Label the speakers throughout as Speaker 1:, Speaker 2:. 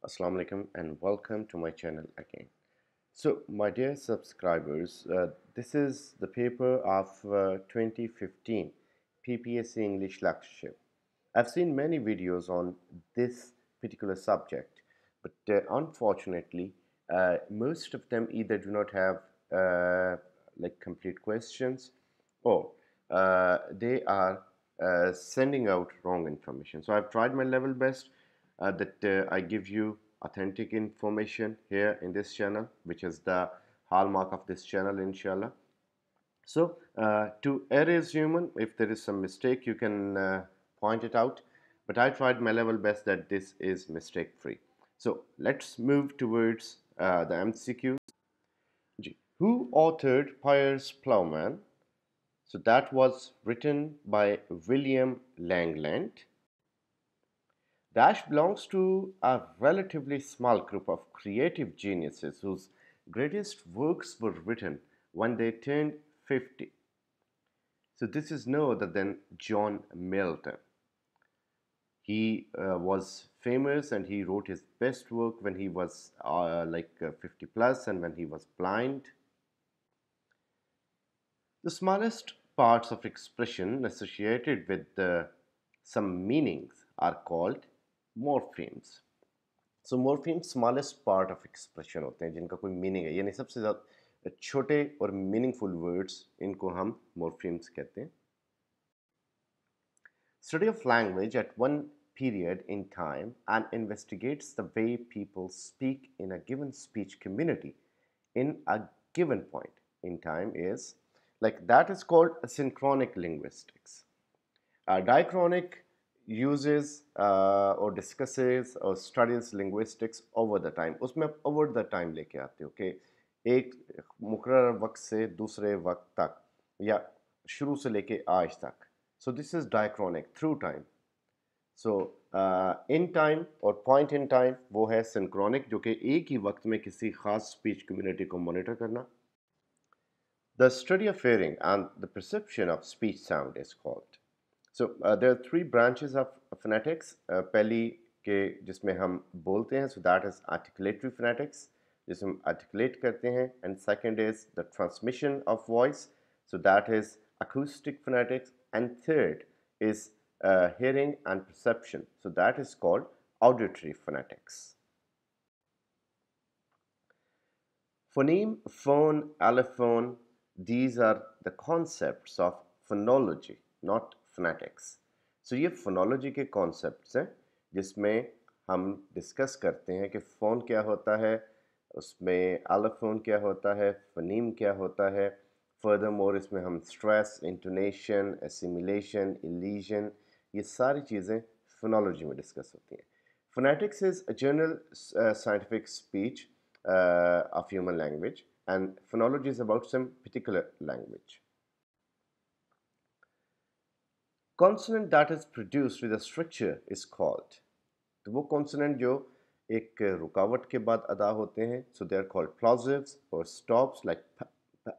Speaker 1: Assalamu alaikum and welcome to my channel again. So my dear subscribers, this is the paper of 2015 PPSC English lectureship. I've seen many videos on this particular subject, but unfortunately most of them either do not have like complete questions or they are sending out wrong information. So I've tried my level best that I give you authentic information here in this channel, which is the hallmark of this channel, inshallah. So to err is human. If there is some mistake, you can point it out, but I tried my level best that this is mistake free. So let's move towards the MCQs. Who authored Piers Plowman? So that was written by William Langland. Dash belongs to a relatively small group of creative geniuses whose greatest works were written when they turned 50. So this is no other than John Milton. He was famous and he wrote his best work when he was 50 plus and when he was blind. The smallest parts of expression associated with some meanings are called morphemes. So morphemes smallest part of expression होते हैं जिनका कोई meaning है, यानी सबसे ज़्यादा छोटे और meaningful words इनको हम morphemes कहते हैं. Study of language at one period in time and investigates the way people speak in a given speech community in a given point in time is that is called synchronic linguistics. Diachronic uses or discusses or studies linguistics over the time. उसमें आप over the time लेके आते हो कि एक मुकर्रर वक्त से दूसरे वक्त तक या शुरू से लेके आज तक. So this is diachronic, through time. So in time और point in time वो है synchronic, जो कि एक ही वक्त में किसी खास speech community को monitor करना. The study of hearing and the perception of speech sound is called. So there are three branches of phonetics. पहली के जिसमें हम बोलते हैं, so that is articulatory phonetics, जिसमें हम articulate करते हैं, and second is the transmission of voice, so that is acoustic phonetics, and third is hearing and perception, so that is called auditory phonetics. Phoneme, phone, allophone, these are the concepts of phonology, not phonetics. So ये phonology के concepts हैं जिसमें हम discuss करते हैं कि phone क्या होता है, उसमें allophone क्या होता है, phoneme क्या होता है. Furthermore इसमें हम stress, intonation, assimilation, elision, ये सारी चीज़ें phonology में discuss होती हैं. Phonetics is a general scientific speech of human language, and phonology is about some particular language. Consonant that is produced with a structure is called. तो वो consonant जो एक रुकावट के बाद अदा होते हैं, so they are called plosives or stops like p, p.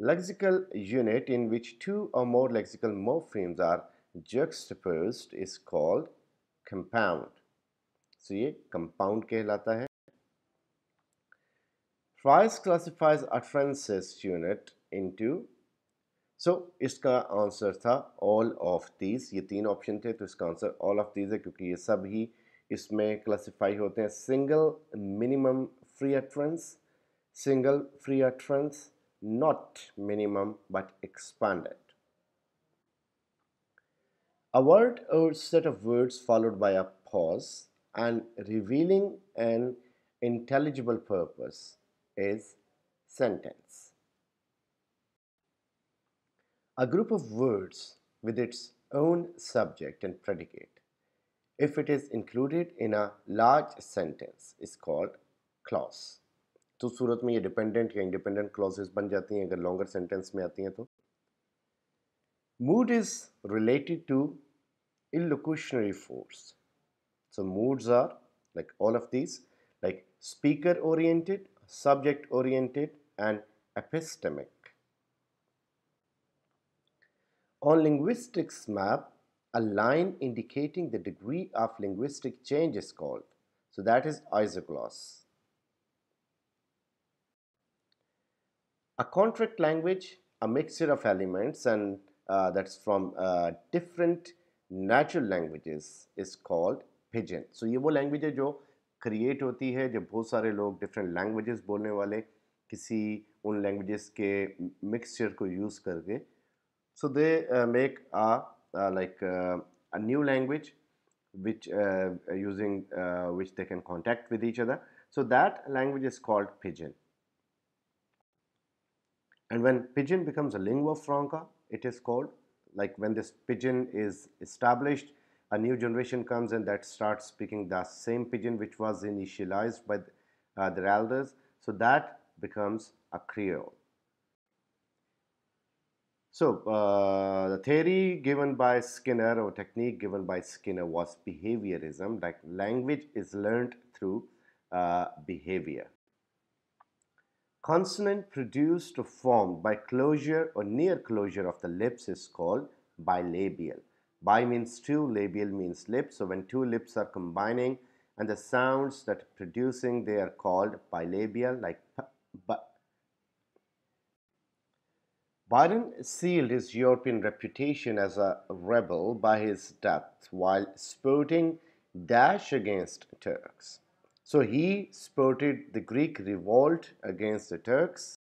Speaker 1: Lexical unit in which two or more lexical morphemes are juxtaposed is called compound. So ये compound कहलाता है. Fries classifies utterances unit into, so इसका answer था all of these. ये तीन option थे तो इसका आंसर all of these है क्योंकि ये सब ही इसमें क्लासिफाई होते हैं. Single minimum free utterance, single free utterance, not minimum but expanded. A word or set of words followed by a pause and revealing an intelligible purpose is sentence. A group of words with its own subject and predicate, if it is included in a large sentence, is called clause. तो सूरत में ये dependent या independent clauses बन जाती हैं अगर longer sentence में आती हैं तो. Mood is related to illocutionary force. So moods are like all of these, like speaker oriented, subject oriented, and epistemic. On linguistics map, a line indicating the degree of linguistic change is called. So that is isogloss. A contract language, a mixture of elements and that's from different natural languages is called pidgin. So ये वो language है जो create होती है जब बहुत सारे लोग डिफरेंट लैंग्वेजेस बोलने वाले किसी उन लैंग्वेजेस के मिक्सचर को यूज़ करके so they make a new language which using which they can contact with each other. So that language is called pidgin. And when pidgin becomes a lingua franca, it is called, like when this pidgin is established, a new generation comes and that starts speaking the same pidgin which was initialized by their elders. So that becomes a creole. So the theory given by Skinner or technique given by Skinner was behaviorism, like language is learned through behavior. Consonant produced or formed by closure or near closure of the lips is called bilabial. Bi means two, labial means lips. So when two lips are combining and the sounds that are producing, they are called bilabial, like p. Byron sealed his European reputation as a rebel by his death while sporting dash against Turks. So he sported the Greek revolt against the Turks.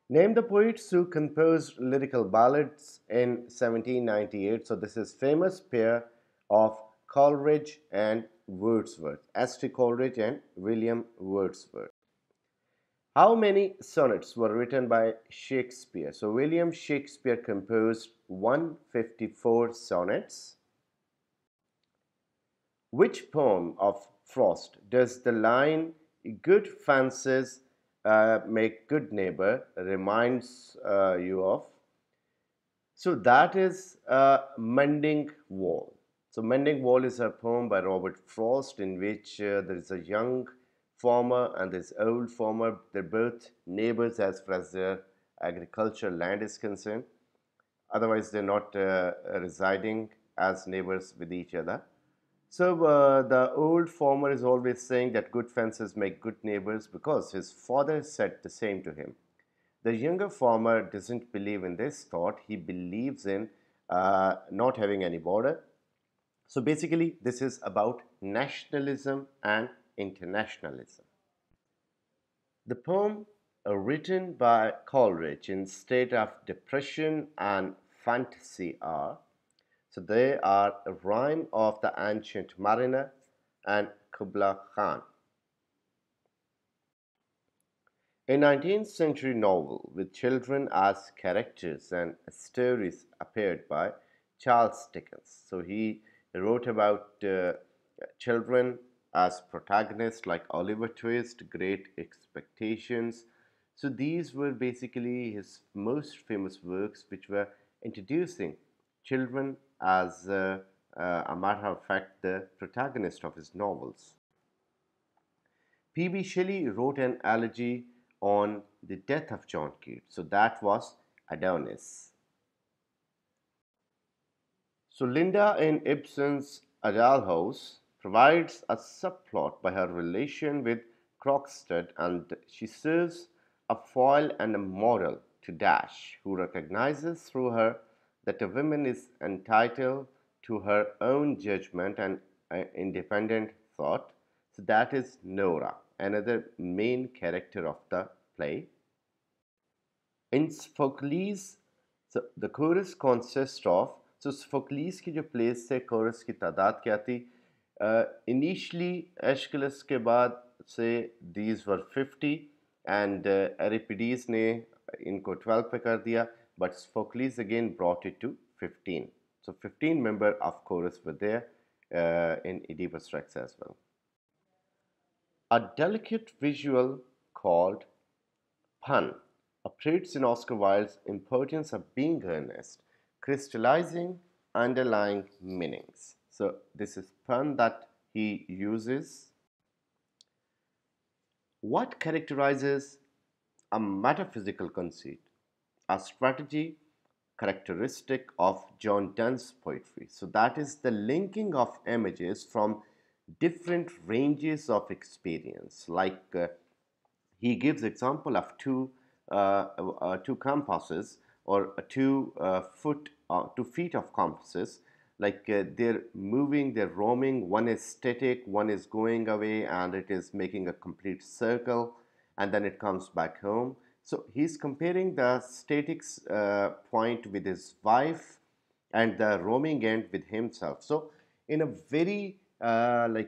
Speaker 1: Name the poets who composed lyrical ballads in 1798. So this is famous pair of Coleridge and Wordsworth, S.T. Coleridge and William Wordsworth. How many sonnets were written by Shakespeare? So William Shakespeare composed 154 sonnets. Which poem of Frost does the line "good fences make good neighbor" reminds you of? So that is Mending Wall. So Mending Wall is a poem by Robert Frost in which there is a young farmer and this old farmer. They're both neighbors as far as their agricultural land is concerned. Otherwise, they're not residing as neighbors with each other. So the old farmer is always saying that good fences make good neighbors because his father said the same to him. The younger farmer doesn't believe in this thought. He believes in not having any border. So basically, this is about nationalism and internationalism. The poem, written by Coleridge in state of depression and fantasy, are so they are a rhyme of the ancient mariner and Kubla Khan. A 19th century novel with children as characters and stories appeared by Charles Dickens. So he wrote about children as protagonists like Oliver Twist, Great Expectations. So these were basically his most famous works which were introducing children as a matter of fact the protagonist of his novels. P.B. Shelley wrote an elegy on the death of John Keats. So that was Adonis. So Linda in Ibsen's Adele House provides a subplot by her relation with Crockstead, and she serves a foil and a moral to Dash, who recognizes through her that a woman is entitled to her own judgment and independent thought. So that is Nora, another main character of the play. In Sophocles, so the chorus consists of, so Sophocles की जो plays से chorus की तादाद क्या थी? Initially Aeschylus के बाद से these were 50 and Euripides ने इनको 12 पे कर दिया, but Sophocles again brought it to 15. So 15 member of chorus were there in Oedipus Rex as well. A delicate visual called pun operates in Oscar Wilde's importance of being earnest, crystallizing underlying meanings. So this is pun that he uses. What characterizes a metaphysical conceit? A strategy characteristic of John Donne's poetry. So that is the linking of images from different ranges of experience. Like he gives example of two compasses, or 2 feet of compasses. Like they're moving, they're roaming. One is static, one is going away, and it is making a complete circle, and then it comes back home. So he's comparing the static point with his wife and the roaming end with himself. So in a very a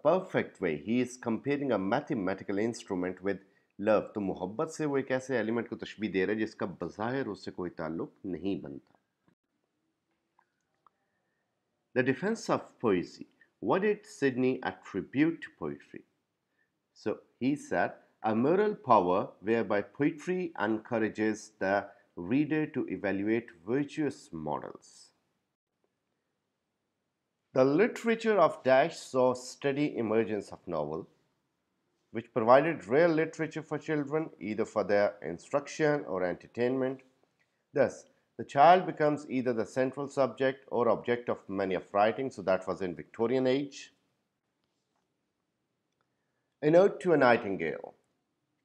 Speaker 1: perfect way, he is comparing a mathematical instrument with love. तो मोहब्बत से वो एक ऐसे element को तशबीह दे रहा है जिसका बज़ाहिर उससे कोई ताल्लुक नहीं बनता. The defense of poesy. What did Sidney attribute to poetry? So he said, a moral power whereby poetry encourages the reader to evaluate virtuous models. The literature of Dash saw steady emergence of novel, which provided real literature for children, either for their instruction or entertainment. Thus, the child becomes either the central subject or object of many of writing. So that was in Victorian age. An Ode to a Nightingale.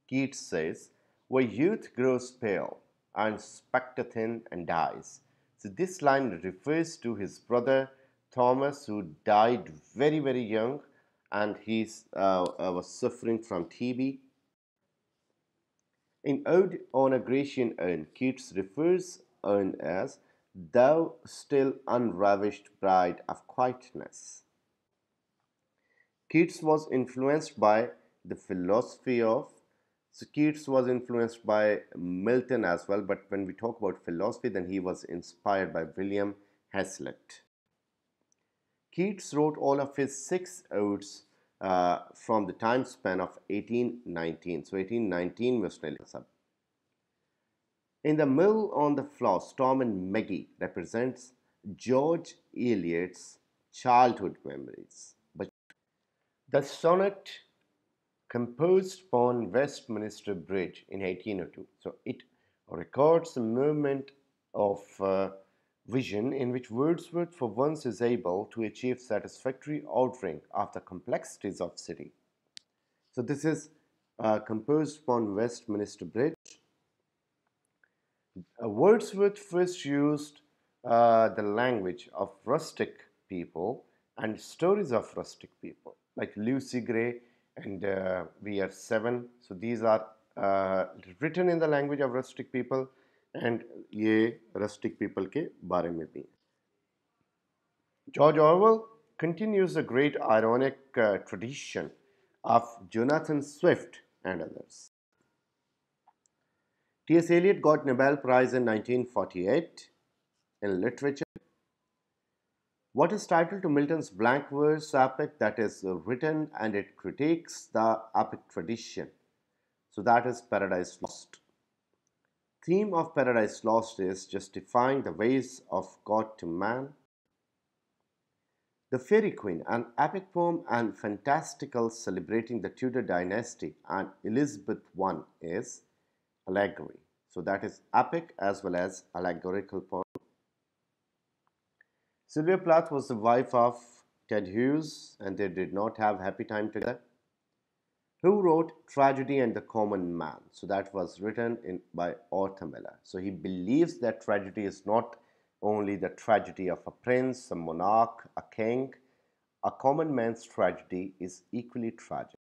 Speaker 1: Keats says, where youth grows pale and spectre thin and dies. So this line refers to his brother Thomas, who died very, very young, and he was suffering from TB. In Ode on a Grecian Urn, Keats refers urn as thou still unravished bride of quietness. Keats was influenced by the philosophy of, so Keats was influenced by Milton as well, but when we talk about philosophy, then he was inspired by William Hazlitt. Keats wrote all of his 6 odes from the time span of 1819. So 1819 was sab. In the Mill on the Floss, Tom and Maggie represents George Eliot's childhood memories. But the sonnet composed upon Westminster Bridge in 1802. So it records the movement of vision in which Wordsworth for once is able to achieve satisfactory ordering of the complexities of city. So this is composed upon Westminster Bridge. Wordsworth first used the language of rustic people and stories of rustic people, like Lucy Gray and We Are Seven. So these are written in the language of rustic people, and ये rustic people के बारे में भी. George Orwell continues the great ironic tradition of Jonathan Swift and others. T.S. Eliot got Nobel Prize in 1948 in literature. What is titled to Milton's blank verse epic that is written and it critiques the epic tradition. So that is Paradise Lost. Theme of Paradise Lost is justifying the ways of God to man. The Fairy Queen, an epic poem and fantastical celebrating the Tudor dynasty and Elizabeth I, is Allegory. So that is epic as well as allegorical poem. Sylvia Plath was the wife of Ted Hughes, and they did not have happy time together. Who wrote Tragedy and the Common Man? So that was written by Arthur Miller. So he believes that tragedy is not only the tragedy of a prince, a monarch, a king. A common man's tragedy is equally tragic.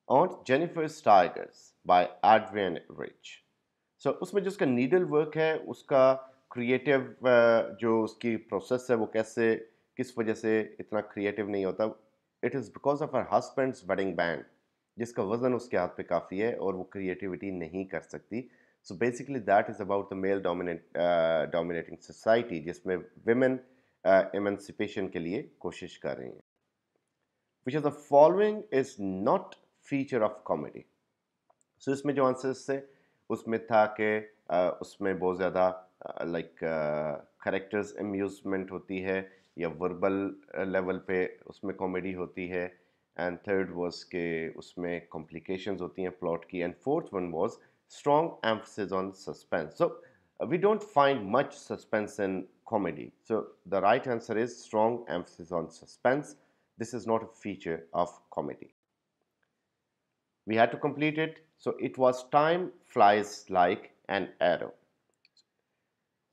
Speaker 1: और Jennifer's tigers by Adrienne Rich. So उसमें जो उसका needle work है, उसका creative जो उसकी process है, वो कैसे, किस वजह से इतना क्रिएटिव नहीं होता, it is because of her husband's wedding band, जिसका वजन उसके हाथ पे काफ़ी है और वो क्रिएटिविटी नहीं कर सकती। So basically that is about the male dominating society, जिसमें विमेन एमेंसिपेशन के लिए कोशिश कर रही हैं। Which of the following is not feature of comedy. So इसमें जो आंसर्स थे उसमें था कि उसमें बहुत ज़्यादा लाइक करेक्टर्स अम्यूजमेंट होती है या वर्बल लेवल पे उसमें कॉमेडी होती है, एंड थर्ड वाज के उसमें कॉम्प्लिकेशंस होती हैं प्लॉट की, and fourth one was strong emphasis on suspense. So we don't find much suspense in comedy. So the right answer is strong emphasis on suspense. This is not a feature of comedy. We had to complete it. So it was time flies like an arrow.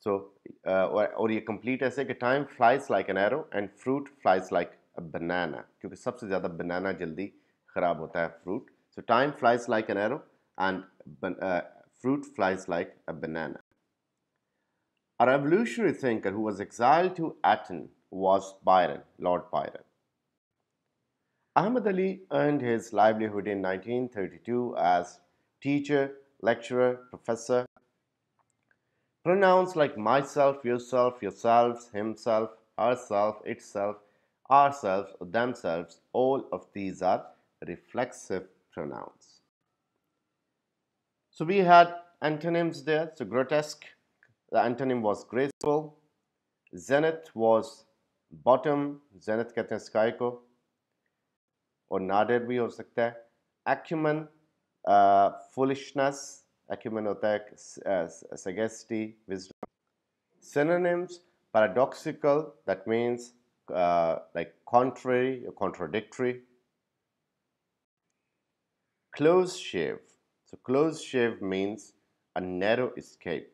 Speaker 1: So और ये complete ऐसे कि time flies like an arrow and fruit flies like a banana, क्योंकि सबसे ज़्यादा banana जल्दी ख़राब होता है fruit. So time flies like an arrow and fruit flies like a banana. A revolutionary thinker who was exiled to Athens was Byron, Lord Byron. Ahmad Ali earned his livelihood in 1932 as teacher, lecturer, professor. Pronouns like myself, yourself, yourselves, himself, herself, itself, ourselves, or themselves, all of these are reflexive pronouns. So we had antonyms there. So grotesque, the antonym was graceful. Zenith was bottom, zenith कहते हैं sky को, और नाडेर भी हो सकता है. Acumen, foolishness, acumen होता है sagacity, wisdom. Synonyms, paradoxical, that means like contrary or contradictory. Close shave, so close shave means a narrow escape.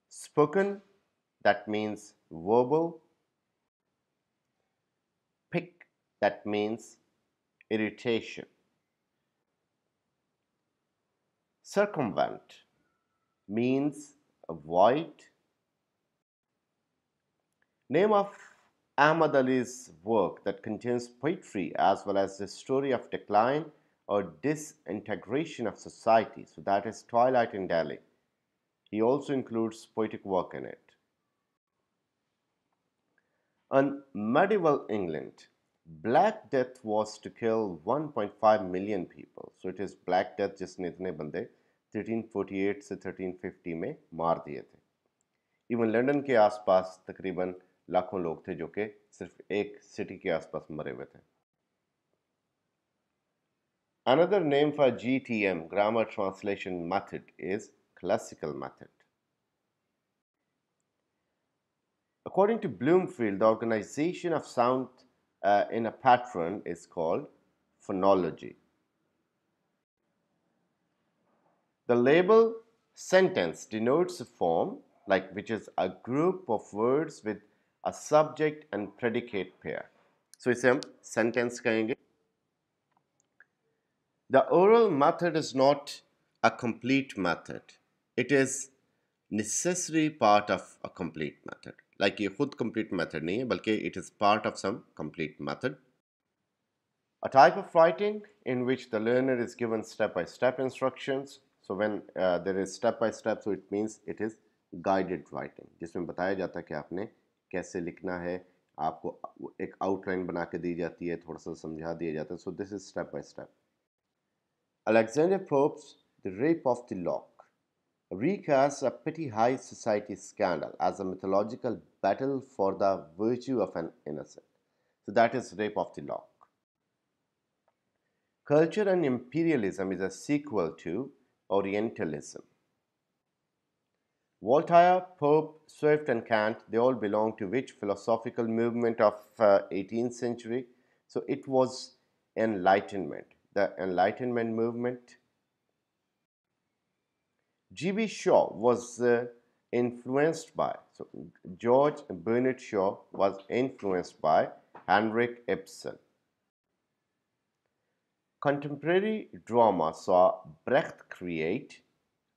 Speaker 1: Spoken, that means verbal. Pick, that means irritation. Circumvent means avoid. Name of Ahmad Ali's work that contains poetry as well as the story of decline or disintegration of society. So that is Twilight in Delhi. He also includes poetic work in it. In medieval England, Black Death was to kill 1.5 million people. So it is Black Death जिसने इतने बंदे 1348 से 1350 में मार दिए थे. Even London के आसपास तकरीबन लाखों लोग थे जो कि सिर्फ एक सिटी के आसपास मरे हुए थे. Another name for GTM, grammar translation method, is classical method. According to Bloomfield, the organization of sound in a pattern is called phonology. The label sentence denotes a form like which is a group of words with a subject and predicate pair. So इसे हम sentence कहेंगे. The oral method is not a complete method. It is necessary part of a complete method. Like ये खुद complete method नहीं है, बल्कि it is part of some complete method. A type of writing in which the learner is given step-by-step instructions. So when there is step-by-step, so it means it is guided writing, जिसमें बताया जाता है कि आपने कैसे लिखना है, आपको एक outline बना के दी जाती है, थोड़ा सा समझा दिया जाता है. So this is step-by-step. Alexander Pope's The Rape of the Lock recasts a petty high society scandal as a mythological battle for the virtue of an innocent. So that is Rape of the Lock. Culture and Imperialism is a sequel to Orientalism. Voltaire, Pope, Swift, and Kant, they all belong to which philosophical movement of 18th century? So it was Enlightenment, the Enlightenment movement. G.B. Shaw was influenced by, so George Bernard Shaw was influenced by Henrik Ibsen. Contemporary drama saw Brecht create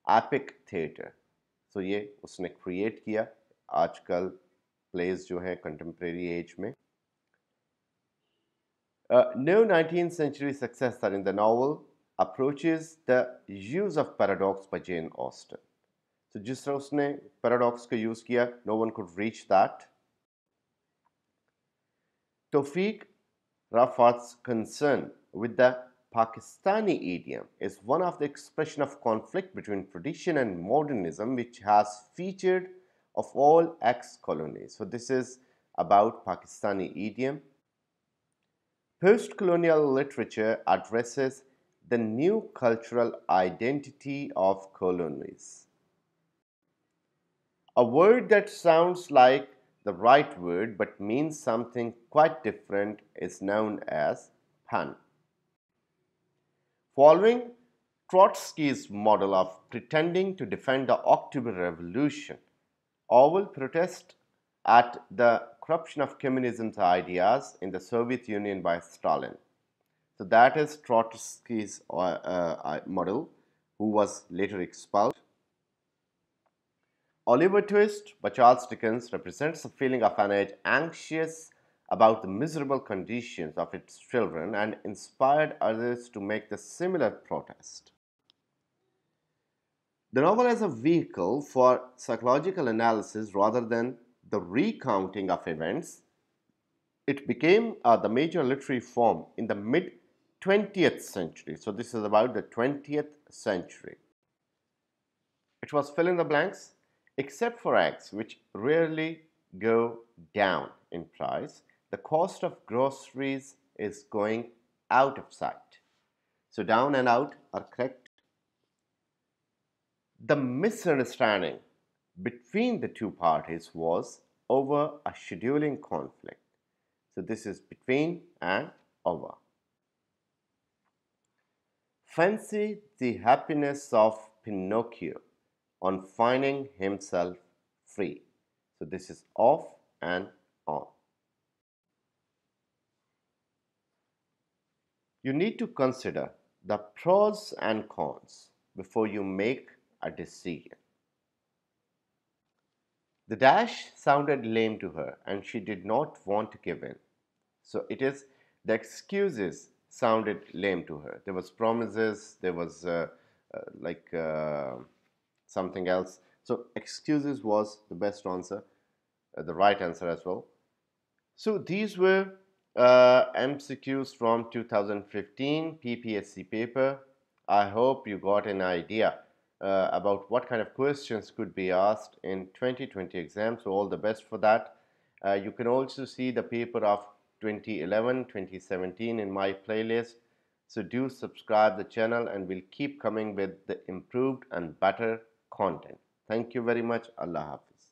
Speaker 1: epic theatre. So ये उसने create किया आजकल plays जो हैं contemporary age में. No 19th century successor in the novel approaches the use of paradox by Jane Austen. So जिस तरह उसने paradox का use किया, no one could reach that. Tawfiq Rafat's concern with the Pakistani idiom is one of the expression of conflict between tradition and modernism, which has featured of all ex-colonies. So this is about Pakistani idiom. Post-colonial literature addresses the new cultural identity of colonies. A word that sounds like the right word but means something quite different is known as pun. Following Trotsky's model of pretending to defend the October Revolution, Orwell protests at the corruption of communism's ideas in the Soviet Union by Stalin. So that is Trotsky's model, who was later expelled. Oliver Twist by Charles Dickens represents the feeling of an age anxious about the miserable conditions of its children and inspired others to make the similar protest. The novel as a vehicle for psychological analysis rather than the recounting of events, it became the major literary form in the mid-20th century. So this is about the 20th century. It was fill in the blanks, except for eggs, which rarely go down in price. The cost of groceries is going out of sight. So down and out are correct. The misunderstanding between the two parties was over a scheduling conflict. So this is between and over. Fancy the happiness of Pinocchio on finding himself free. So this is off and on. You need to consider the pros and cons before you make a decision. The dash sounded lame to her and she did not want to give in. So it is the excuses sounded lame to her. There was promises, there was something else. So excuses was the best answer, the right answer as well. So these were MCQs from 2015 PPSC paper. I hope you got an idea about what kind of questions could be asked in 2020 exams. So all the best for that. You can also see the paper of 2011, 2017 in my playlist. So do subscribe the channel and we'll keep coming with the improved and better content. Thank you very much. Allah Hafiz.